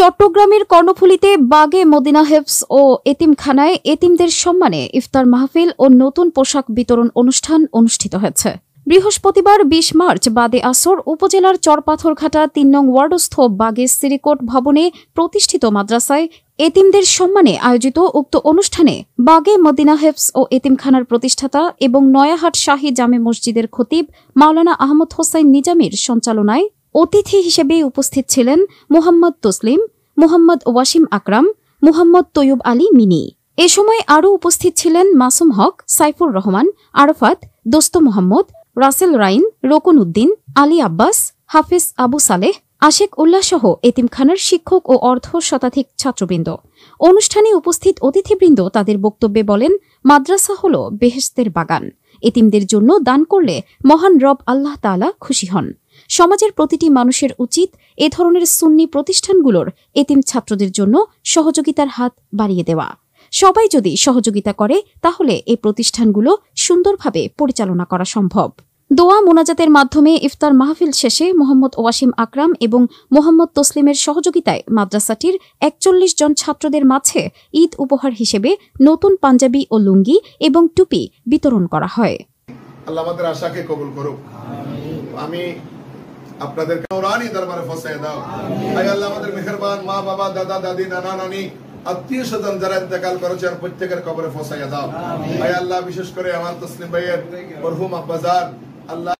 চট্টগ্রামের কর্ণফুলীতে বাগে মদিনা হেফজ ও এতিমখানায় এতিমদের সম্মানে ইফতার মাহফিল ও নতুন পোশাক বিতরণ অনুষ্ঠান অনুষ্ঠিত হয়েছে। বৃহস্পতিবার ২০ মার্চ বাদে আসর উপজেলার চরপাথরঘাটা ৩ নং ওয়ার্ডস্থ বাগে সিরিকোট ভবনে প্রতিষ্ঠিত মাদ্রাসায় এতিমদের সম্মানে আয়োজিত উক্ত অনুষ্ঠানে বাগে মদিনা হেফজ ও এতিমখানার প্রতিষ্ঠাতা এবং নয়াহাট শাহী জামে মসজিদের খতিব মাওলানা আহমদ হোসাইন নিজামীর সঞ্চালনায় অতিথি হিসেবে উপস্থিত ছিলেন মোহাম্মদ তসলিম, মোহাম্মদ ওয়াসিম আকরাম, মোহাম্মদ তৈয়ব আলী মিনি। এ সময় আরও উপস্থিত ছিলেন মাসুম হক, সাইফুর রহমান, আরাফাত, দোস্ত মোহাম্মদ, রাসেল রাইন, রোকন উদ্দিন, আলী আব্বাস, হাফিজ আবু সালেহ, আশেক উল্লাহ সহ এতিমখানার শিক্ষক ও অর্ধ শতাধিক ছাত্রবৃন্দ। অনুষ্ঠানে উপস্থিত অতিথিবৃন্দ তাদের বক্তব্যে বলেন, মাদ্রাসা হল বেহেশতের বাগান। এতিমদের জন্য দান করলে মহান রব আল্লাহ তাআলা খুশি হন। সমাজের প্রতিটি মানুষের উচিত এ ধরনের সুন্নি প্রতিষ্ঠানগুলোর এতিম ছাত্রদের জন্য সহযোগিতার হাত বাড়িয়ে দেওয়া। সবাই যদি সহযোগিতা করে তাহলে এই প্রতিষ্ঠানগুলো সুন্দরভাবে পরিচালনা করা সম্ভব। দোয়া মোনাজাতের মাধ্যমে ইফতার মাহফিল শেষে মোহাম্মদ ওয়াসিম আকরাম এবং মোহাম্মদ তসলিমের সহযোগিতায় মাদ্রাসাটির ৪১ জন ছাত্রদের মাঝে ঈদ উপহার হিসেবে নতুন পাঞ্জাবি ও লুঙ্গি এবং টুপি বিতরণ করা হয়। আল্লাহ আমাদের আশাকে কবুল করুক। আমি আপনাদের নূরানি দরবারে পৌঁছে দাও। আয় আল্লাহ আমাদের মেহেরবান মা বাবা, দাদা দাদি, নানা নানি, আত্মীয় স্বজন যারা ইন্তেকাল করেছেন প্রত্যেকের কবরে পৌঁছে দাও। আয় আল্লাহ বিশেষ করে আমার তসলিম ভাইয়ের মরহুম আব্বাজান আল্লাহ